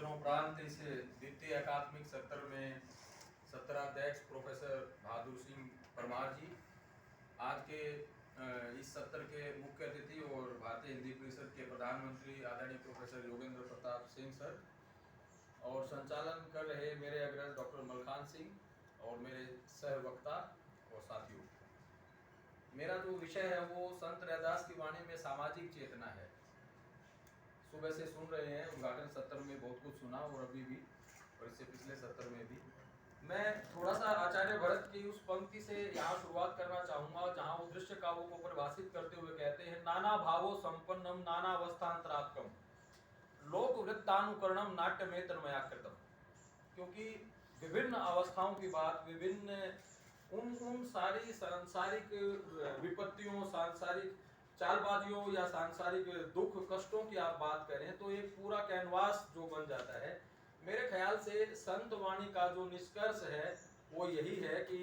तदनुपरांत इस द्वितीय अकादमिक सत्र में सत्राध्यक्ष प्रोफेसर बहादुर सिंह परमार जी, आज के इस सत्र के मुख्य अतिथि और भारतीय हिंदी परिषद के प्रधानमंत्री आदरणीय प्रोफेसर योगेंद्र प्रताप सिंह सर, और संचालन कर रहे मेरे अग्रज डॉक्टर मलखान सिंह और मेरे सहवक्ता और साथियों। मेरा जो विषय है वो संत रैदास की वाणी में सामाजिक चेतना है। सुबह से सुन रहे हैं, उद्घाटन सत्र में बहुत कुछ सुना और अभी भी, और इससे पिछले सत्र में भी। मैं थोड़ा सा आचार्य भरत की उस पंक्ति से यहाँ शुरुआत करना चाहूंगा जहाँ वो दृश्य काव्य को परिभाषित करते हुए कहते हैं, नाना भावो संपन्नम नाना अवस्थांतरात्मकम लोक वृत्तानुकरणम नाट्यमे तन्मयाकृतम। क्योंकि विभिन्न अवस्थाओं की बात, विभिन्न उन सारी सांसारिक विपत्तियों, सांसारिक चालबाजियों या सांसारिक दुख कष्टों की आप बात करें तो एक पूरा कैनवास जो बन जाता है। मेरे ख्याल से संत वाणी का जो निष्कर्ष है वो यही है कि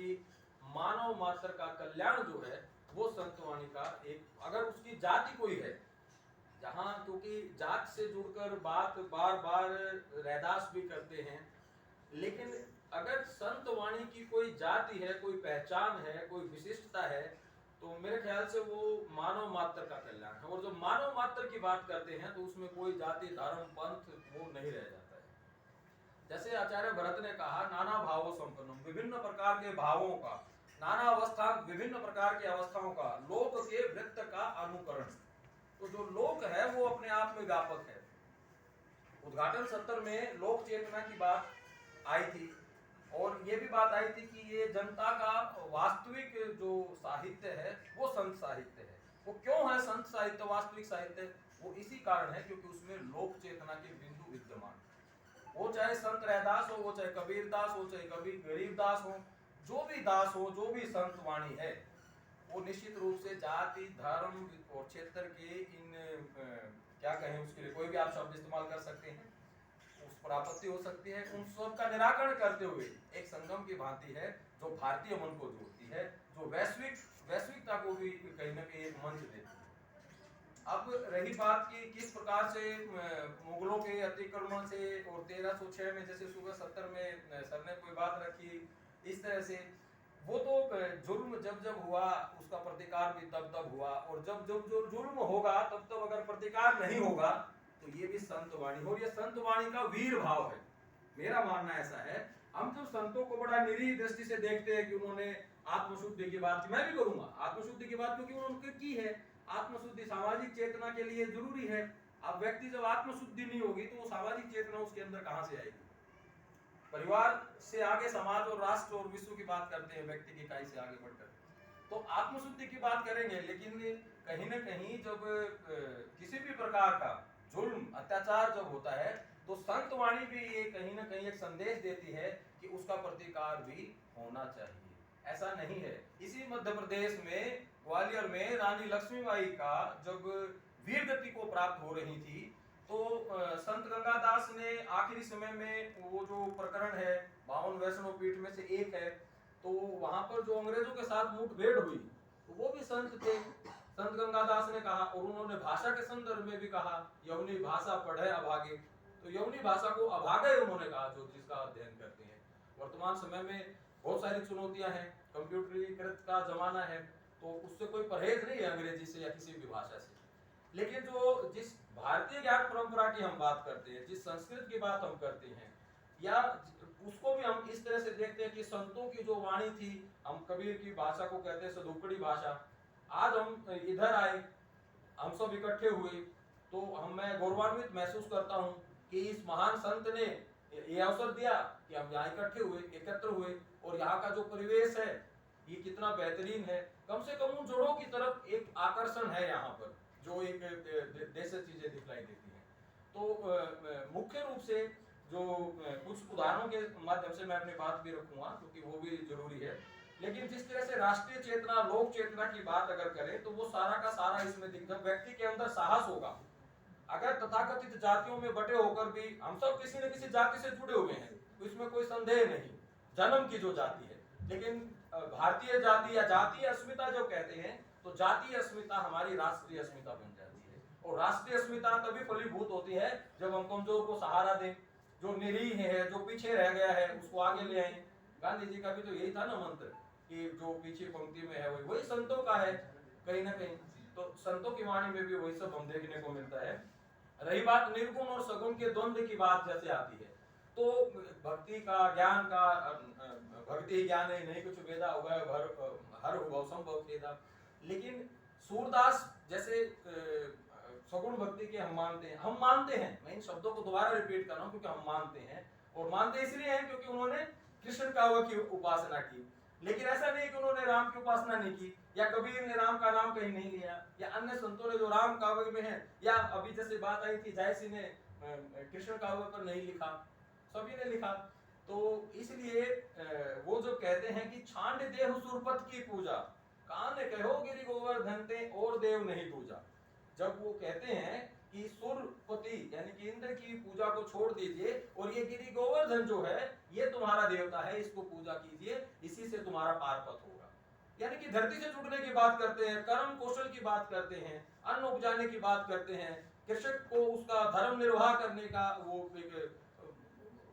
मानव मात्र का कल्याण जो है वो संत वाणी का एक, अगर उसकी जाति कोई है जहाँ, क्योंकि जात से जुड़कर बात बार बार रैदास भी करते हैं, लेकिन अगर संत वाणी की कोई जाति है, कोई पहचान है, कोई विशिष्टता है, तो मेरे ख्याल से वो मानव मात्र का कल्याण है। और जब मानव मात्र की बात करते हैं तो उसमें कोई जाति धर्म पंथ वो नहीं रह जाता है। जैसे आचार्य भरत ने कहा, नाना भावों संपन्नम, विभिन्न प्रकार के भावों का, नाना अवस्था, विभिन्न प्रकार की अवस्थाओं का, लोक के वृत्त का अनुकरण। तो जो लोक है वो अपने आप में व्यापक है। उद्घाटन सत्र में लोक चेतना की बात आई थी और ये भी बात आई थी कि ये जनता का वास्तविक जो साहित्य है वो संत साहित्य है। वो क्यों है संत साहित्य, वास्तविक साहित्य? वो इसी कारण है क्योंकि उसमें लोक चेतना के बिंदु विद्यमान। वो चाहे संत रैदास हो, वो चाहे कबीर दास हो, चाहे कबीर गरीब दास हो, जो भी दास हो, जो भी संत वाणी है, वो निश्चित रूप से जाति धर्म और क्षेत्र के इन क्या कहें, उसके लिए कोई भी आप शब्द इस्तेमाल कर सकते हैं, उस पर आपत्ति हो सकती है, उन सब का निराकरण करते हुए एक संगम की भांति है जो भारतीय मन को जोड़ती है, जो वैश्विकता को भी कहीं ना कहीं एक मंच देती है। अब रही बात कि किस प्रकार से मुगलों के अतिक्रमण से और 1306 में जैसे सुबह सत्र में सर ने कोई बात रखी, इस तरह से वो तो जुर्म जब जब हुआ उसका प्रतिकार भी तब तब हुआ, और जब जब जो जुर्म होगा तब तब अगर प्रतिकार नहीं होगा तो ये भी संत वाणी हो। ये संत वाणी का वीर भाव है। मेरा मानना ऐसा है, हम जो संतों को बड़ा निरीह दृष्टि से देखते हैं कि उन्होंने आत्मशुद्धि की बात, मैं भी करूंगा आत्मशुद्धि की बात क्योंकि उन्होंने की है। आत्मशुद्धि सामाजिक चेतना के लिए जरूरी है। अब व्यक्ति जब आत्मशुद्धि नहीं होगी तो वो सामाजिक चेतना उसके अंदर कहां से आएगी? परिवार से आगे समाज और राष्ट्र और विश्व की बात करते हैं, व्यक्ति की इकाई से आगे बढ़कर तो आत्मशुद्धि की बात करेंगे। लेकिन कहीं ना कहीं जब किसी भी प्रकार का जुल्म अत्याचार जब होता है तो संत वाणी भी ये कहीं ना कहीं एक संदेश देती है कि उसका प्रतिकार भी होना चाहिए। ऐसा नहीं है। इसी मध्य प्रदेश में ग्वालियर में रानी लक्ष्मीबाई का जब वीर गति को प्राप्त हो रही थी तो संत गंगादास ने आखिरी समय में वो जो प्रकरण है 52 वैष्णव पीठ में से एक है, तो वहां पर जो अंग्रेजों के साथ मुठभेड़ हुई तो वो भी संत थे। संत गंगादास ने कहा, और उन्होंने भाषा के संदर्भ में भी कहा, यवनी भाषा पढ़े अभागे। तो यवनी भाषा को अभागे उन्होंने कहा जो जिसका अध्ययन करते हैं। वर्तमान समय में बहुत सारी चुनौतियां हैं, कंप्यूटरीकृत का जमाना है, तो उससे कोई परहेज नहीं है अंग्रेजी से या किसी भी भाषा से। लेकिन जो जिस भारतीय ज्ञान परंपरा की हम बात करते हैं, जिस संस्कृत की बात हम करते हैं, या उसको भी हम इस तरह से देखते हैं कि संतों की जो वाणी थी, हम कबीर की भाषा को कहते हैं सदुकड़ी भाषा। आज हम इधर आए, हम सब इकट्ठे हुए, तो मैं गौरवान्वित महसूस करता हूं कि इस महान संत ने ये अवसर दिया कि हम यहाँ इकट्ठे हुए, एकत्र हुए, और यहाँ का जो परिवेश है ये कितना बेहतरीन है। कम से कम उन जोड़ों की तरफ एक आकर्षण है यहाँ पर, जो एक देश से चीजें दिखलाई देती हैं। तो मुख्य रूप से जो कुछ उदाहरणों के माध्यम से मैं अपनी बात भी रखूंगा क्योंकि वो भी जरूरी है। लेकिन जिस तरह से राष्ट्रीय चेतना, लोक चेतना की बात अगर करें तो वो सारा का सारा इसमें दिखता। व्यक्ति के अंदर साहस होगा। अगर तथाकथित जातियों में बटे होकर भी हम सब किसी न किसी जाति से जुड़े हुए हैं तो इसमें कोई संदेह नहीं, जन्म की जो जाति है। लेकिन भारतीय जाति या जातीय अस्मिता जो कहते हैं, तो जातीय अस्मिता हमारी राष्ट्रीय अस्मिता बन जाती है। और राष्ट्रीय अस्मिता तभी फलीभूत होती है जब हम कमजोर को सहारा दें, जो निरीह है, जो पीछे रह गया है, उसको आगे ले आए। गांधी जी का भी तो यही था ना मंत्र कि जो पीछे पंक्ति में है वही संतों का है कहीं ना कहीं। तो संतों की वाणी में भी वही सब हम देखने को मिलता है। रही बात निर्गुण और सगुण के द्वंद्व की बात जैसे आती है, तो भक्ति का ज्ञान का भक्ति ज्ञान नहीं कुछ वेदा हुआ हर हुआ संभव खेदा। लेकिन सूरदास जैसे सगुण भक्ति के हम मानते हैं, मैं इन शब्दों को दोबारा रिपीट कर रहा हूं क्योंकि हम मानते हैं, और मानते इसलिए हैं क्योंकि उन्होंने कृष्ण काव्य की उपासना की। लेकिन ऐसा नहीं कि उन्होंने राम की उपासना नहीं की, या कबीर ने राम का नाम कहीं नहीं लिया, या अन्य संतों ने जो राम काव्य में है, या अभी जैसे बात आई थी जायसी ने कृष्ण काव्य पर नहीं लिखा, सभी ने लिखा। तो इसलिए वो जो कहते हैं कि छांड देहु सुरपत की पूजा, कान कहो गिरि गोवर्धन ते और देव नहीं पूजा। जब वो कहते हैं कि सुरपति यानी कि इंद्र की पूजा को छोड़ दीजिए और ये गिरि गोवर्धन जो है ये तुम्हारा देवता है, इसको पूजा कीजिए, इसी से तुम्हारा पारपत होगा। यानी कि धरती से जुड़ने की बात करते हैं, कर्म कौशल की बात करते हैं, अन्न उपजाने की बात करते हैं, कृषक को उसका धर्म निर्वाह करने का वो एक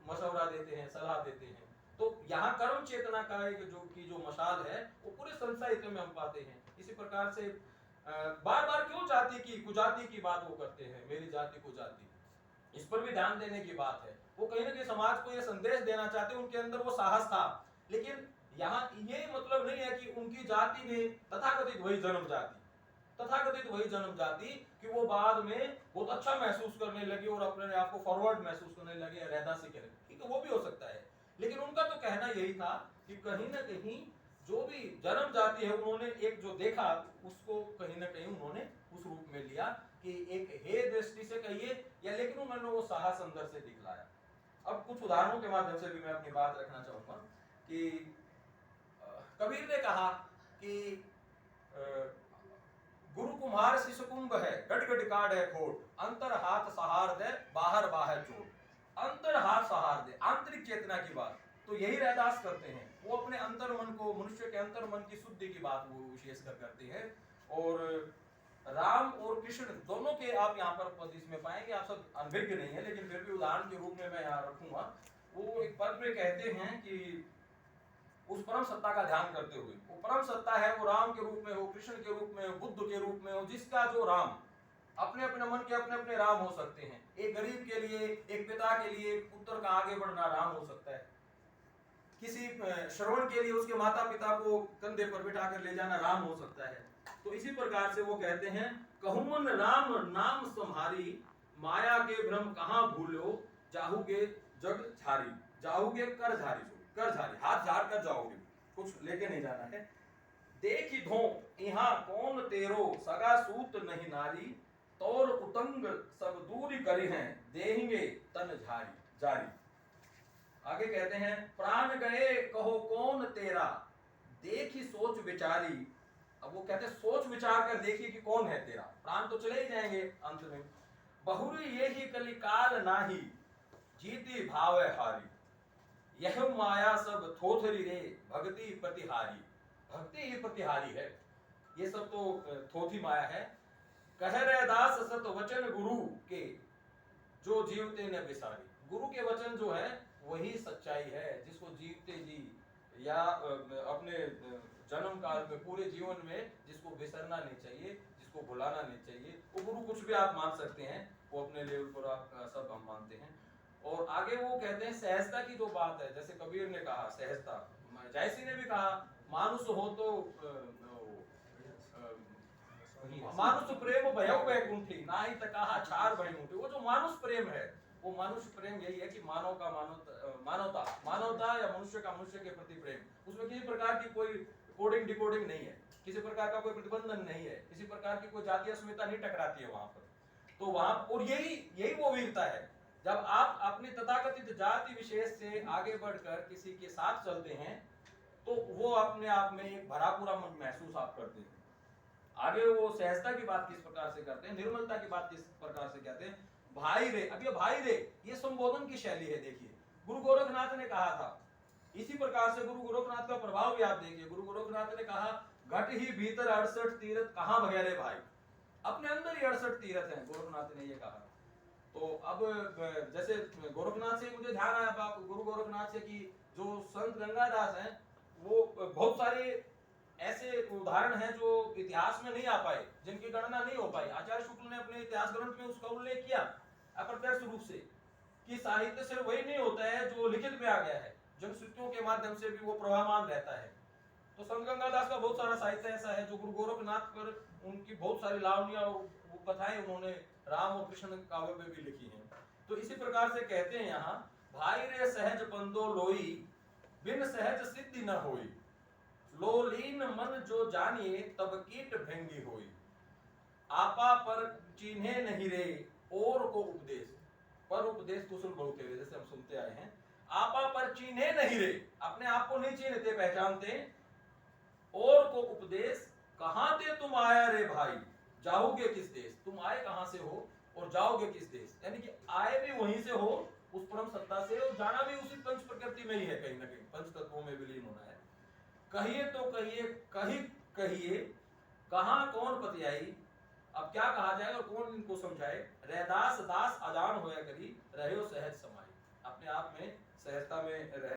मशवरा देते हैं, सलाह देते हैं। तो यहाँ कर्म चेतना का एक जो मशाल है वो पूरे संसार में हम पाते हैं। इसी प्रकार से बार बार क्यों जाति की कुजाति की बात वो करते हैं, मेरी जाति कुजाति, इस पर भी ध्यान देने की बात है। वो कहीं ना कहीं समाज को ये संदेश देना चाहते हैं, उनके अंदर वो साहस था। लेकिन यहाँ ये मतलब नहीं है कि उनकी जाति में तथाकथित वही जन्म जाति कि वो बाद में बहुत अच्छा महसूस करने लगे और अपने आप को फॉरवर्ड महसूस करने लगे, रहदासी करें, ठीक है, वो भी हो सकता है। लेकिन उनका तो कहना यही था कि कहीं ना कहीं जो भी जन्म जाति है उन्होंने एक जो देखा उसको कहीं ना कहीं उन्होंने उस रूप में लिया कि एक हे दृष्टि से कहिए, या लेकिन उन्होंने वो साहस अंदर से दिखलाया। अब कुछ उदाहरणों के माध्यम से भी मैं अपनी बात रखना चाहूंगा कि कबीर ने कहा कि गुरु कुम्हार शिशु कुंभ है, गट काट है खोट, अंतर हाथ सहार दे बाहर बाहर चोट। अंतर हाथ सहार दे, आंतरिक चेतना की बात, तो यही रहदास करते हैं। वो अपने अंतर मन को, मनुष्य के अंतर मन की शुद्धि की बात वो विशेषकर करते हैं। और राम और कृष्ण दोनों के आप यहाँ पर पद इसमें पाएंगे, आप सब अनभिज्ञ नहीं है लेकिन फिर भी उदाहरण के रूप में मैं यहाँ रखूंगा। वो एक पद में कहते हैं कि उस परम सत्ता का ध्यान करते हुए, वो परम सत्ता है वो राम के रूप में हो, कृष्ण के रूप में हो, बुद्ध के रूप में हो, जिसका जो राम अपने अपने मन के अपने अपने राम हो सकते हैं। एक गरीब के लिए, एक पिता के लिए पुत्र का आगे बढ़ना राम हो सकता है, किसी श्रवण के लिए उसके माता पिता को कंधे पर बिठा कर ले जाना राम हो सकता है। तो इसी प्रकार से वो कहते हैं कहूमन राम नाम सम्हारी, माया के भ्रम कहाँ भूलो, जाहुगे जग झारी, जाहुगे कर झारी, हाथ झाड़ कर जाओगे, कुछ लेके नहीं जाना है। देखी धो यहाँ कौन तेरो, सगा सूत नहीं नारी, तौर उतंग सब दूरी करी हैं, देंगे तन जारी। आगे कहते हैं प्राण गए कहो कौन तेरा, देखी सोच विचारी। अब वो कहते हैं सोच विचार कर देखिए कि कौन है तेरा, प्राण तो चले ही जाएंगे अंत में। बहुरी ये ही कलिकाल नाही, जीती भाव हारी, यह माया सब थोथरी रे, भक्ति प्रतिहारी। भक्ति ही प्रतिहारी है, ये सब तो थोथी माया है। कह रहे दास सत वचन गुरु के, जो जीवते न बिसारी। गुरु के वचन जो है वही सच्चाई है, जिसको जीवते जी या अपने जन्म काल में पूरे जीवन में जिसको बिसरना नहीं चाहिए, जिसको भुलाना नहीं चाहिए, वो गुरु कुछ भी आप मान सकते हैं, वो अपने लेवल पर आप सब हम मानते हैं। और आगे वो कहते हैं सहजता की जो बात है, जैसे कबीर ने कहा सहजता, जायसी ने भी कहा मानुष हो तो मानुष प्रेम भयउ बैकुंठी, ना ही तकाहा छार भयमुठी। वो जो मानुष प्रेम है, वो मनुष्य प्रेम यही है कि मानव का मानवता या मनुष्य का मनुष्य के प्रति प्रेम, उसमें किसी प्रकार की कोई कोडिंग डिकोडिंग नहीं है, किसी प्रकार का कोई प्रतिबंधन नहीं है, किसी प्रकार की कोई जातीय अस्मिता नहीं टकराती है वहां पर। तो वहां और यही वो वीरता है, जब आप अपनी तथाकथित जाति विशेष से आगे बढ़कर किसी के साथ चलते हैं तो वो अपने आप में एक भरा पूरा मन महसूस आप करते हैं। आगे वो सहजता की बात किस प्रकार से करते हैं, निर्मलता की बात किस प्रकार से कहते हैं, भाई रे। अब ये भाई रे ये संबोधन की शैली है। देखिए गुरु गोरखनाथ ने कहा था, इसी प्रकार से गुरु गोरखनाथ का प्रभाव भी आप देखिए। गुरु गोरखनाथ ने कहा घट ही भीतर 68 तीरथ कहां भगेरे भाई, अपने अंदर ही 68 तीरथ हैं, गोरखनाथ ने ये कहा। तो अब जैसे गोरखनाथ से मुझे ध्यान आया गुरु गोरखनाथ से कि जो संत गंगादास हैं वो बहुत सारे ऐसे उदाहरण हैं जो इतिहास में नहीं आ पाए, जिनकी गणना नहीं हो पाई। आचार्य शुक्ल ने अपने इतिहास ग्रंथ में उसका उल्लेख किया अप्रत्यक्ष रूप से कि साहित्य सिर्फ वही नहीं होता है जो लिखित में आ गया है, जनश्रुतियों के माध्यम से भी वो प्रवाहमान रहता है। तो संत गंगादास का बहुत सारा साहित्य ऐसा है जो गुरु गोरखनाथ पर उनकी बहुत सारी लावनियां और वो कथाएं उन्होंने राम और कृष्ण काव्य में भी लिखी हैं। तो इसी प्रकार से कहते हैं यहाँ, भाई रे सहज बंदो लोई, बिन सहज सिद्धि न होई, लोलीन मन जो जानिए तब कीट भंगी होई, आपा पर चिन्हे नहीं रे और को उपदेश, पर उपदेश कुशल बहुत है, जैसे हम सुनते आए हैं। आपा पर चिन्हे नहीं रे, अपने आप को नहीं चिन्हते पहचानते, और को उपदेश कहां ते तुम आया रे भाई, जाओगे किस देश, तुम आए कहां से हो और जाओगे किस देश, यानी कि आए भी वहीं से हो उस परम सत्ता से, और जाना भी उसी पंच प्रकृति में ही है, कहीं ना कहीं पंच तत्वों में विलीन होना है। कहिए तो कहिए कहिए कहां कौन पतियाई, अब क्या कहा जाए और कौन इनको समझाए। रैदास दास अजान होया करी, रहो सहज समाई, अपने आप में सहजता में रह